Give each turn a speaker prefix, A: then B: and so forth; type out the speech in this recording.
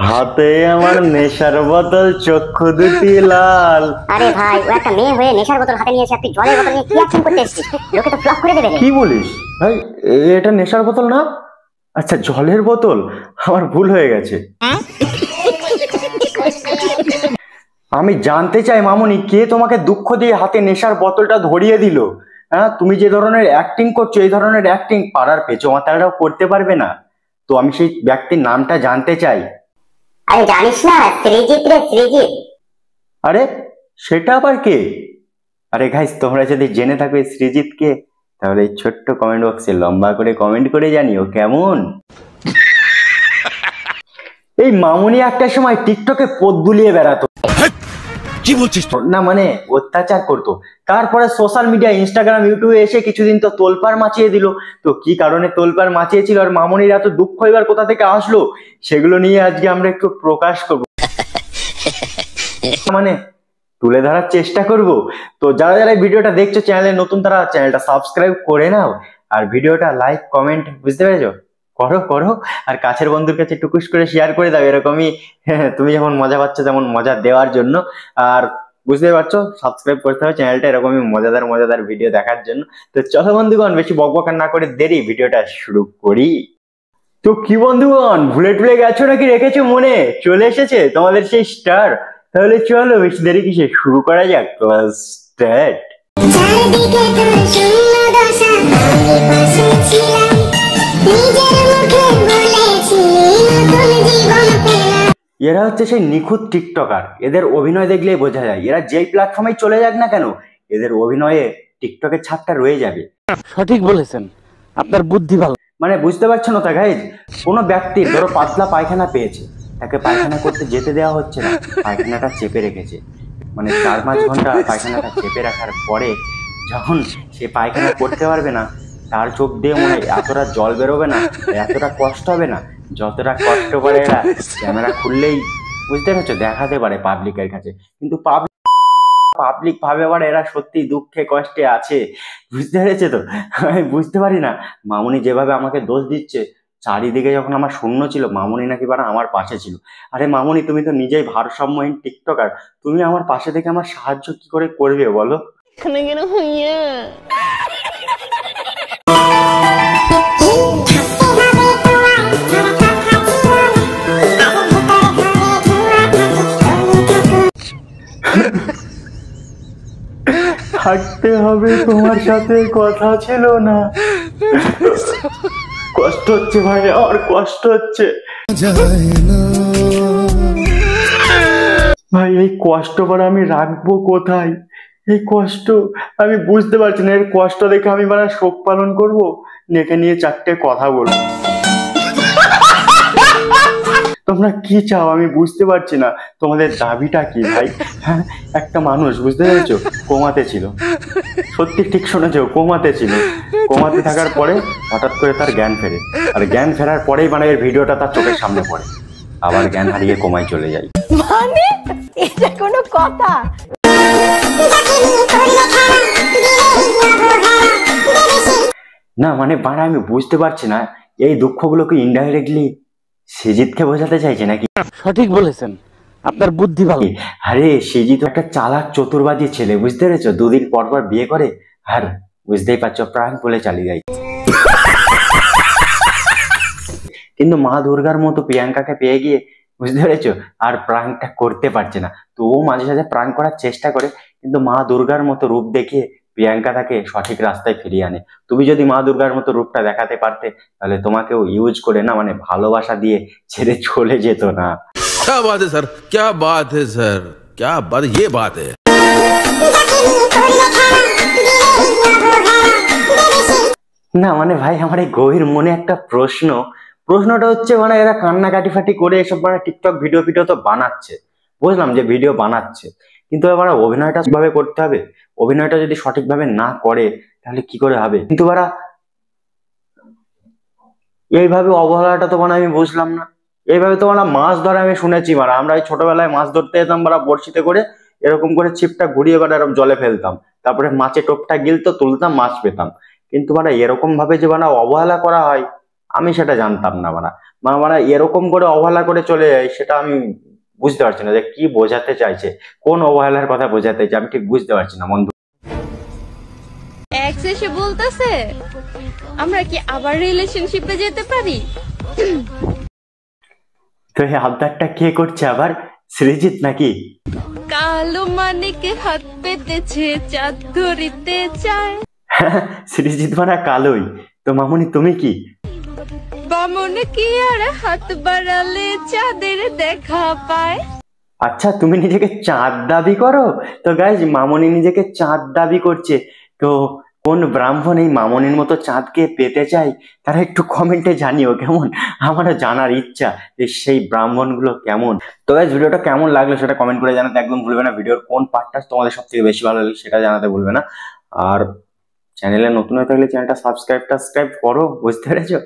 A: হাতে আমার নেশার বোতল চক্ষু দুটি লাল।
B: আরে ভাই, ও একটা মেয়ে হয়ে নেশার বোতল হাতে নিয়েছে, তুই জলের বোতল নিয়ে কি অ্যাকশন করতে এসেছিস? লোকে তো ফ্লপ করে দেবে রে।
A: কি বলিস ভাই, এটা নেশার বোতল না? আচ্ছা জলের বোতল, আমার ভুল হয়ে গেছে। আমি জানতে চাই মামুনি, কে তোমাকে দুঃখ দিয়ে হাতে নেশার বোতলটা ধরিয়ে দিল? হ্যাঁ, তুমি যে ধরনের অ্যাক্টিং করছো, এই ধরনের অ্যাক্টিং পাড়ার পেচোমাতারাও করতে পারবে না। তো আমি সেই ব্যক্তির নামটা জানতে চাই।
B: আরে জানিস না, সৃজিত রে, সৃজিত।
A: আরে সেটা আবার কে? আরে গাইস, তোমরা যদি জেনে থাকো সৃজিত কে, তাহলে এই ছোট্ট কমেন্ট বক্সে লম্বা করে কমেন্ট করে জানিও কেমন। এই মামুনি একটা সময় টিকটকে পদ দুলিয়ে বেড়াতো। কি বলছিস না, মানে অত্যাচার করতো। তারপরে সোশ্যাল মিডিয়া, ইনস্টাগ্রাম, ইউটিউবে এসে কিছুদিন তো তোলপাড় মাচিয়ে দিল। তো কি কারণে তোলপাড় মাচিয়েছিল আর মামুনির এত দুঃখ এবার কোথা থেকে আসলো, সেগুলো নিয়ে আজকে আমরা একটু প্রকাশ করব, মানে তুলে ধরার চেষ্টা করব। তো যারা যারা ভিডিওটা দেখছো, চ্যানেলে নতুন, তারা চ্যানেলটা সাবস্ক্রাইব করে নাও আর ভিডিওটা লাইক কমেন্ট, বুঝতে পেরেছো, করো করো। আর কাছের বন্ধুর কাছে টুকুস করে শেয়ার করে দাও, এরকমই তুমি যেমন মজা পাচ্ছ তেমন মজা দেওয়ার জন্য। আর বুঝতে পারছো, সাবস্ক্রাইব করতে হবে চ্যানেলটা এরকমই মজাদার মজাদার ভিডিও দেখার জন্য। তো চলো বন্ধুগণ, বেশি বকবক না করে দেরি, ভিডিওটা শুরু করি। তো কি বন্ধুগণ, ভুলে টুলে গেছো নাকি রেখেছো মনে? চলে এসেছে তোমাদের সেই স্টার। তাহলে চলো বেশি দেরি কিসে, শুরু করা যাক। Class start. এরা হচ্ছে সেই নিখুঁত টিকটকার। এদের অভিনয় দেখলেই বোঝা যায়, এরা যেই প্ল্যাটফর্মে চলে যাক না কেন, এদের অভিনয়ে টিকটকের ছাপটা রয়ে যাবে।
C: সঠিক বলেছেন, আপনার বুদ্ধি ভালো।
A: মানে বুঝতে পারছো না তা গাইজ, কোনো ব্যক্তির ধরো পাতলা পায়খানা পেয়েছে, তাকে পায়খানা করতে যেতে দেওয়া হচ্ছে না, পায়খানাটা চেপে রেখেছে। মানে 4-5 ঘন্টা পায়খানাটা চেপে রাখার পরে যখন সে পায়খানা করতে পারবে না, তার চোখ দিয়ে মনে হয় এতটা জল বেরোবে না, এতটা কষ্ট হবে না যতটা কষ্ট করে এরা ক্যামেরা খুললেই, বুঝতে পারছো, দেখাতে পারে পাবলিকের কাছে। কিন্তু পাবলিক ভাবে আবার এরা সত্যি দুঃখে কষ্টে আছে, বুঝতে পেরেছে তো? আমি বুঝতে পারি না, মামুনি যেভাবে আমাকে দোষ দিচ্ছে, চারিদিকে যখন আমার শূন্য ছিল, মামুনি নাকি বারা আমার পাশে ছিল। আরে মামুনি, তুমি তো নিজেই ভারসাম্যহীন টিকটকার, তুমি আমার পাশে থেকে আমার সাহায্য কি করে করবে বলো? থাকতে হবে তোমার সাথে, কথা ছিল না। কষ্ট হচ্ছে ভাই, আর কষ্ট হচ্ছে ভাই। এই কষ্ট পরে আমি রাখবো কোথায়? এই কষ্ট আমি বুঝতে পারছি না। এর কষ্ট দেখে আমি মানে শোক পালন করবো, নেকে নিয়ে 4টে কথা বলবো। তোমরা কি চাও আমি বুঝতে পারছি না, তোমাদের দাবিটা কি ভাই? হ্যাঁ, একটা মানুষ, বুঝতে পেরেছো, কোমাতে ছিল। সত্যি ঠিক শুনেছো, কোমাতে ছিল। কোমাতে থাকার পরে হঠাৎ করে তার জ্ঞান ফেরে, আর জ্ঞান ফেরার পরেই মানে এর ভিডিওটা তার চোখের সামনে পড়ে, আবার জ্ঞান হারিয়ে কোমায় চলে যায়।
D: মানে এটা কোনো কথা?
A: না মানে বাড়া, আমি বুঝতে পারছি না, এই দুঃখগুলোকে ইনডাইরেক্টলি সৃজিতকে বোঝাতে চাইছে নাকি?
C: সঠিক বলেছেন, আপনার বুদ্ধি ভালো।
A: আরে সৃজিত একটা চালাক চতুরবাদী ছেলে, বুঝতে পেরেছো, 2 দিন পর পর বিয়ে করে, আর বুঝতেই পারছো প্রাঙ্ক বলে চালিয়ে যায়। কিন্তু মা দুর্গার মতো প্রিয়াঙ্কাকে পেয়ে গিয়ে, বুঝতে পেরেছো, আর প্রাঙ্কটা করতে পারছে না। তো ও মাঝে সাঝে প্রাঙ্ক করার চেষ্টা করে, কিন্তু মা দুর্গার মতো রূপ দেখিয়ে প্রিয়াঙ্কা তাকে সঠিক রাস্তায় ফিরিয়ে আনে। তুমি যদি মা দুর্গার মতো রূপটা দেখাতে পারতে, তাহলে তোমাকেও ইউজ করে না, মানে ভালোবাসা দিয়ে ছেড়ে চলে যেত না।
E: क्या बात है सर, क्या बात है सर, क्या बात, ये बात है।
A: না মানে ভাই, আমার এই গভীর মনে একটা প্রশ্নটা হচ্ছে, মানে এরা কান্নাকাটি ফাটি করে এসব মানে টিকটক ভিডিও তো বানাচ্ছে, বুঝলাম যে ভিডিও বানাচ্ছে, কিন্তু এবার অভিনয়টা কিভাবে করতে হবে? অভিনয়টা যদি সঠিকভাবে না করে তাহলে কি করে হবে? কিন্তু ওরা এইভাবে অবহেলাটা তো মানে আমি বুঝলাম না। এইভাবে তো মানে মাছ ধরে আমি শুনেছি, মানে আমরা এই ছোটবেলায় মাছ ধরতে যেতাম, আমরা বড়শিতে করে এরকম করে ছিপটা ঘুরিয়ে এবার এরকম জলে ফেলতাম, তারপরে মাছে টোপটা গিলতো, তুলতাম, মাছ পেতাম। কিন্তু মানে এরকম ভাবে যে মানে অবহেলা করা হয় আমি সেটা জানতাম না। মানে এরকম করে অবহেলা করে চলে যায় সেটা আমি বুঝতে পারছি না যে কি বোঝাতে চাইছে, কোন অবহেলার কথা বোঝাতে চাইছে আমি ঠিক বুঝতে পারছি না বন্ধু।
F: এক্স এসে বলতেছে আমরা কি আবার রিলেশনশিপে যেতে পারি?
A: তো এই আবদারটা কে করছে আবার, সৃজিত নাকি?
F: কালো মানিকে হাত পেতেছে চাঁদ ধরিতে চায়,
A: সৃজিত মানে কালোই। তো মামুনি তুমি কি?
F: বামনে কি আর হাত বাড়ালে চাঁদের দেখা পায়।
A: আচ্ছা তুমি নিজেকে চাঁদ দাবি করো? তো গাইজ মামনি নিজেকে চাঁদ দাবি করছে। তো কোন ব্রাহ্মণ এই মামনির মতো চাঁদকে পেতে চায় তারা একটু কমেন্টে জানিও কেমন, আমারও জানার ইচ্ছা যে সেই ব্রাহ্মণগুলো কেমন। তো গাইজ ভিডিওটা কেমন লাগলো সেটা কমেন্ট করে জানাতে একদম ভুলবে না। ভিডিওর কোন পার্টটা তোমাদের সব থেকে বেশি ভালো লাগে সেটা জানাতে ভুলবে না। আর চ্যানেলে নতুন হয়ে থাকলে চ্যানেলটা সাবস্ক্রাইব করো, বুঝতে পেরেছো?